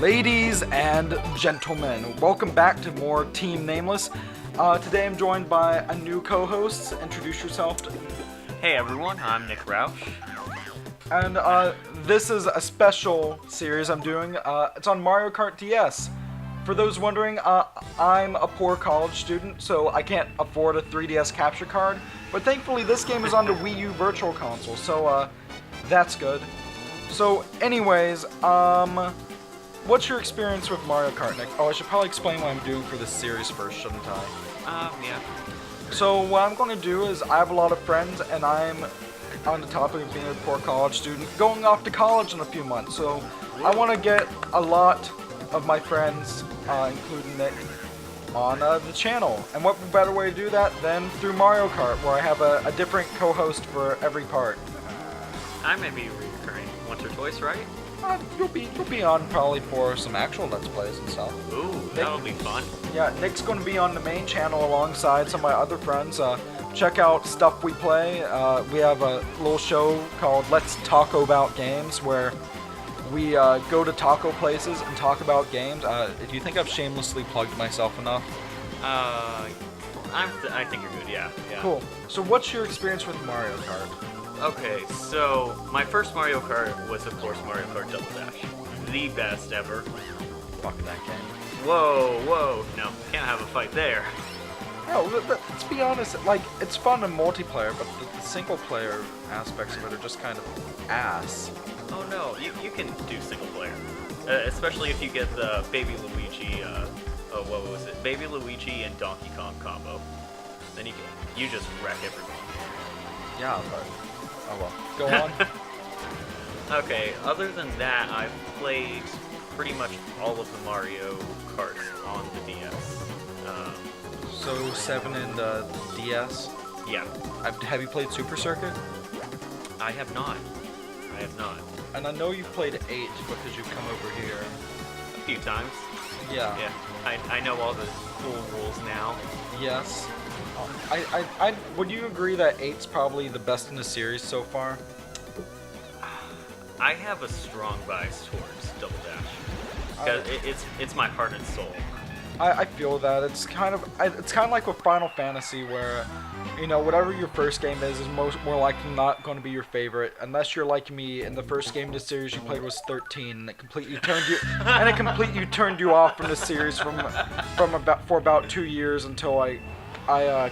Ladies and gentlemen, welcome back to more Team Nameless. Today I'm joined by a new co-host. Introduce yourself. Hey everyone, I'm Nick Roush. And this is a special series I'm doing. It's on Mario Kart DS. For those wondering, I'm a poor college student, so I can't afford a 3DS capture card. But thankfully this game is on the Wii U Virtual Console, so that's good. So anyways, what's your experience with Mario Kart, Nick? Oh, I should probably explain what I'm doing for this series first, shouldn't I? Yeah. So what I'm going to do is I have a lot of friends, and I'm on the topic of being a poor college student, going off to college in a few months. So I want to get a lot of my friends, including Nick, on the channel. And what better way to do that than through Mario Kart, where I have a different co-host for every part. I may be recurring once or twice, right? You'll be on probably for some actual Let's Plays and stuff. Ooh, that'll be fun. Yeah, Nick's going to be on the main channel alongside some of my other friends. Check out Stuff We Play. We have a little show called Let's Talk About Games, where we go to taco places and talk about games. Do you think I've shamelessly plugged myself enough? I think you're good, yeah. Cool. So what's your experience with Mario Kart? Okay, so my first Mario Kart was, of course, Mario Kart Double Dash. The best ever. Fuck that game. Whoa, no, can't have a fight there. No, let's be honest, like, it's fun in multiplayer, but the single-player aspects of it are just kind of ass. Oh no, you can do single player. Especially if you get the Baby Luigi, what was it? Baby Luigi and Donkey Kong combo. Then you just wreck everyone. Yeah, but... oh well. Go on. Okay, other than that, I've played pretty much all of the Mario Karts on the DS. So 7 and DS? Yeah. Have you played Super Circuit? I have not. And I know you've played 8 because you've come over here. A few times. Yeah. Yeah. I know all the cool rules now. Yes. Would you agree that 8's probably the best in the series so far? I have a strong bias towards Double Dash. Because it's my heart and soul. I feel that it's kind of like with Final Fantasy, where you know whatever your first game is more likely not going to be your favorite unless you're like me and the first game in the series you played was 13 and it completely turned you off from the series for about 2 years until I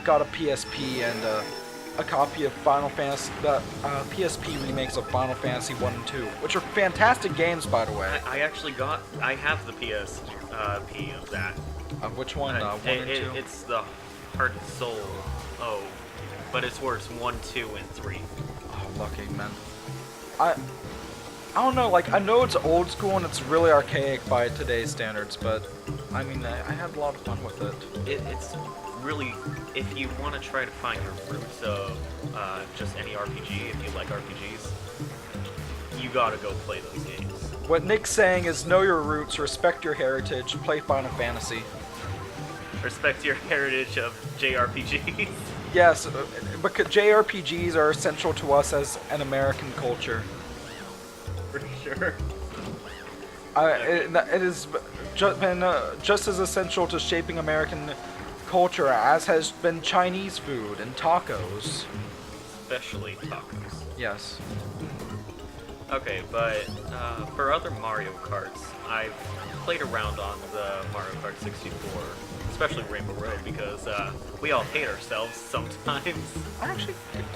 got a PSP and a copy of Final Fantasy, the PSP remakes of Final Fantasy 1 and 2, which are fantastic games, by the way. I have the PSP of that. Of which one? 1 and 2? It's the Heart and Soul. Oh, but it's where it's 1, 2, and 3. Oh, lucky, man. I don't know, like, I know it's old school and it's really archaic by today's standards, but, I mean, I had a lot of fun with it. It's really, if you want to try to find your roots of just any RPG, if you like RPGs, you gotta go play those games. What Nick's saying is know your roots, respect your heritage, play Final Fantasy. Respect your heritage of JRPGs. Yes, because JRPGs are essential to us as an American culture. For sure. It has been just as essential to shaping American culture as has been Chinese food and tacos. Especially tacos. Yes. Okay, but for other Mario Karts, I've played around on the Mario Kart 64, especially Rainbow Road, because we all hate ourselves sometimes.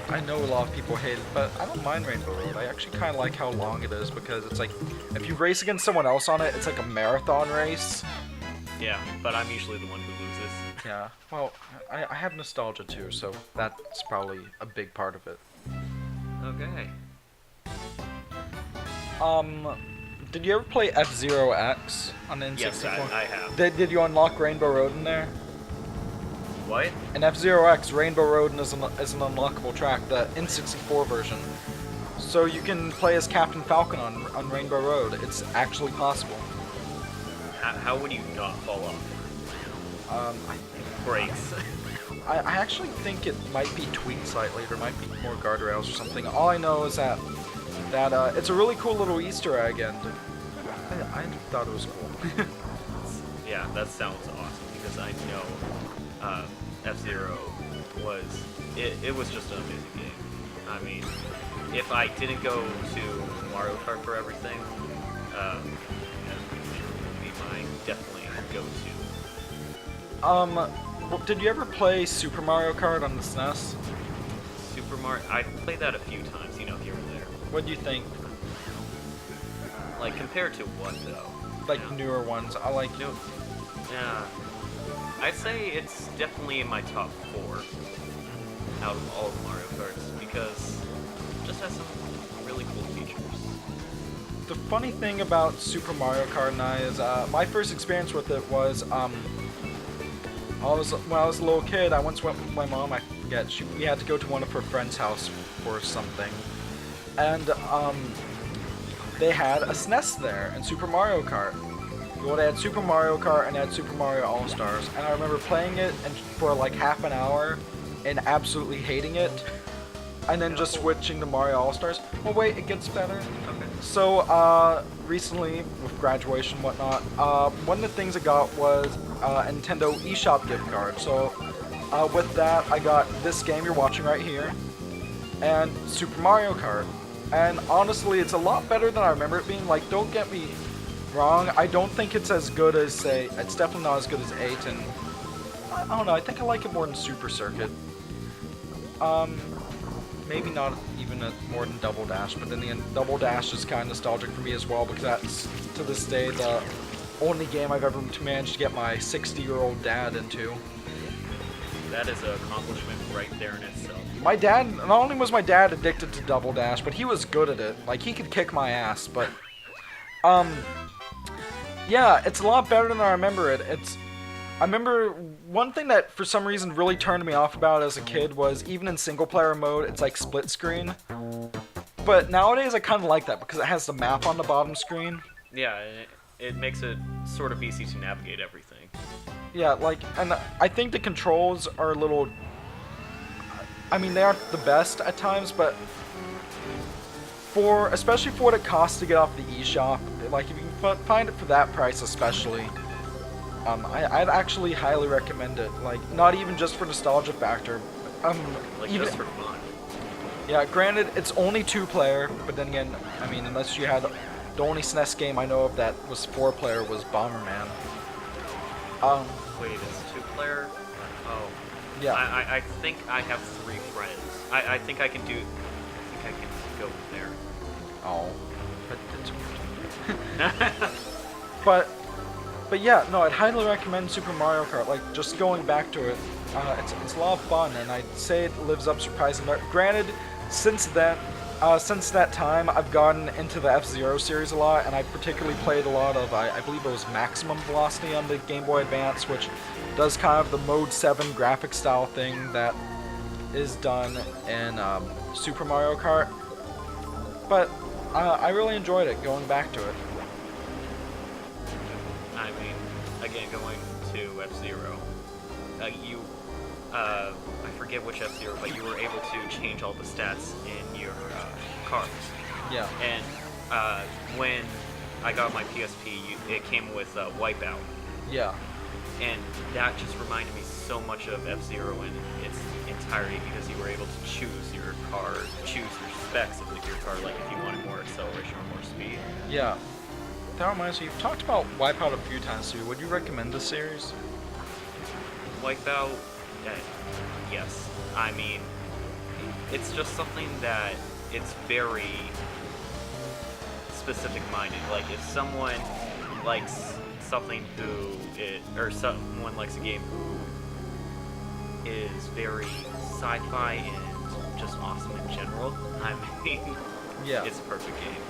I know a lot of people hate it, but I don't mind Rainbow Road. I actually kind of like how long it is, because it's like, if you race against someone else on it, it's like a marathon race. Yeah, but I'm usually the one who loses. Yeah, well, I have nostalgia too, so that's probably a big part of it. Okay. Did you ever play F-Zero X on the N64? Yes, I have. Did you unlock Rainbow Road in there? What? In F-Zero X, Rainbow Road is an unlockable track, the N64 version. So you can play as Captain Falcon on Rainbow Road. It's actually possible. How would you not fall off? Brakes. I actually think it might be tweaked slightly. There might be more guardrails or something. All I know is that it's a really cool little Easter egg, and I thought it was cool. Yeah, that sounds awesome because I know F-Zero was it was just an amazing game. I mean, if I didn't go to Mario Kart for everything, F-Zero would be my definitely go-to. Did you ever play Super Mario Kart on the SNES? Super Mario, I've played that a few times, you know, here and there. What do you think? Like compared to what though? Like You know? newer ones. I like No, yeah. I'd say it's definitely in my top 4 out of all of Mario Karts because it just has some really cool features. The funny thing about Super Mario Kart and I is my first experience with it was when I was a little kid. I once went with my mom. I forget. We had to go to one of her friend's house for something, and they had a SNES there and Super Mario Kart. Well, they had Super Mario Kart and they had Super Mario All Stars, and I remember playing it and for like half an hour and absolutely hating it, and then just switching to Mario All Stars. Oh wait, it gets better. Okay. So recently with graduation and whatnot, one of the things I got was a Nintendo eShop gift card. So with that, I got this game you're watching right here, and Super Mario Kart. And honestly, it's a lot better than I remember it being. Like, don't get me wrong, I don't think it's as good as, say, it's definitely not as good as 8, and I don't know, I think I like it more than Super Circuit. Maybe not even more than Double Dash, but then again, Double Dash is kind of nostalgic for me as well, because that's, to this day, the only game I've ever managed to get my 60-year-old dad into. That is an accomplishment right there in itself. My dad, not only was my dad addicted to Double Dash, but he was good at it. Like, he could kick my ass, but, yeah, it's a lot better than I remember it. I remember one thing that for some reason really turned me off about it as a kid was even in single player mode, it's like split screen. But nowadays I kind of like that because it has the map on the bottom screen. Yeah, it makes it sort of easy to navigate everything. Yeah, like, and I think the controls are a little, I mean, they aren't the best at times, but especially for what it costs to get off the eShop, like if you can find it for that price especially, I'd actually highly recommend it. Like, not even just for nostalgia factor, Like even, just for fun. yeah, granted, it's only 2-player, but then again, I mean, unless you had, the only SNES game I know of that was 4-player was Bomberman. Wait, it's 2-player? Oh. Yeah. I think I have 3 friends. I think I can go there. Oh. But yeah, no, I'd highly recommend Super Mario Kart. Like, just going back to it, it's a lot of fun, and I'd say it lives up surprisingly. Granted, since that time, I've gotten into the F-Zero series a lot, and I particularly played a lot of, I believe it was Maximum Velocity on the Game Boy Advance, which does kind of the Mode 7 graphic style thing that is done in Super Mario Kart. But I really enjoyed it, going back to it. I mean, again, going to F-Zero, I forget which F-Zero, but you were able to change all the stats in your cars. Yeah. And when I got my PSP, it came with Wipeout. Yeah. And that just reminded me so much of F-Zero in its entirety because you were able to choose your car, choose your specs of your car, like if you wanted more acceleration or more speed. Yeah. That reminds me, you've talked about Wipeout a few times too. Would you recommend this series? Wipeout, yes. I mean, it's just something that it's very specific-minded. Like, if someone likes something or someone likes a game who is very sci-fi and just awesome in general, I mean, Yeah. it's a perfect game.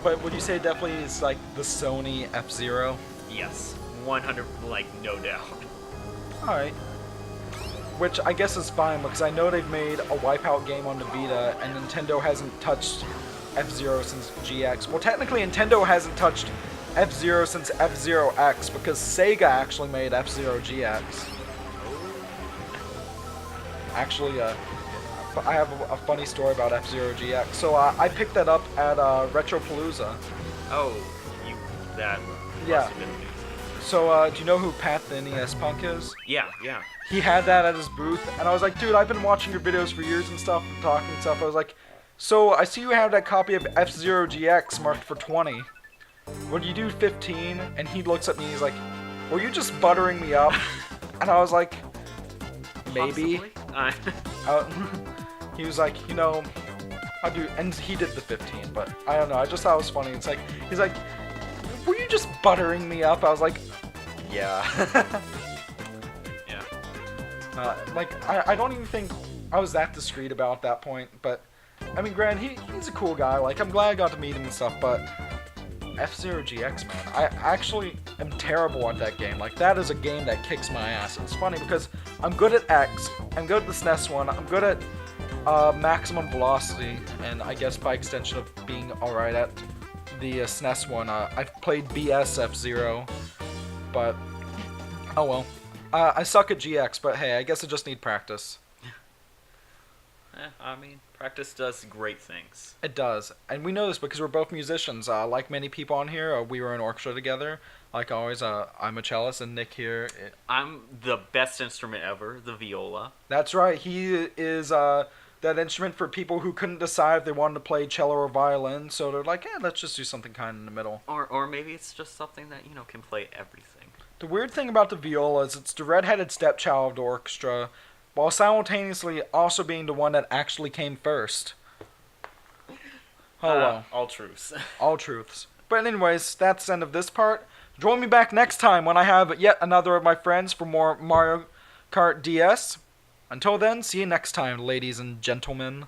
But would you say definitely is like the Sony F-Zero? Yes, 100, like, no doubt. Alright. Which I guess is fine, because I know they've made a Wipeout game on the Vita, and Nintendo hasn't touched F-Zero since GX. Well, technically Nintendo hasn't touched F-Zero since F-Zero X, because Sega actually made F-Zero GX. Actually, I have a funny story about F-Zero GX. So I picked that up at Retropalooza, Oh, you that Yeah. must have been news. So, do you know who Pat the NES Punk is? Yeah, yeah. He had that at his booth, and I was like, dude, I've been watching your videos for years and stuff, and talking and stuff. I was like, so I see you have that copy of F-Zero GX marked for 20. Would you do 15? And he looks at me, he's like, were you just buttering me up? And I was like, maybe. Possibly? He was like, you know, I do, and he did the 15, but I don't know, I just thought it was funny. It's like, he's like, were you just buttering me up? I was like, yeah. Yeah. Like, I don't even think I was that discreet about that point, but, I mean, granted, he's a cool guy, like, I'm glad I got to meet him and stuff, but F-Zero GX, man, I actually am terrible at that game. Like, that is a game that kicks my ass. It's funny because I'm good at X, I'm good at the SNES one, I'm good at Maximum Velocity, and I guess by extension of being alright at the SNES one, I've played BS F-Zero, but, oh well. I suck at GX, but hey, I guess I just need practice. I mean, practice does great things. It does, and we know this because we're both musicians. Like many people on here, we were in orchestra together. Like always, I'm a cellist, and Nick here. I'm the best instrument ever, the viola. That's right. He is that instrument for people who couldn't decide if they wanted to play cello or violin. So they're like, yeah, let's just do something kind of in the middle. Or maybe it's just something that, can play everything. The weird thing about the viola is it's the redheaded stepchild of the orchestra, while simultaneously also being the one that actually came first. Oh well. All truths. All truths. But anyways, that's the end of this part. Join me back next time when I have yet another of my friends for more Mario Kart DS. Until then, see you next time, ladies and gentlemen.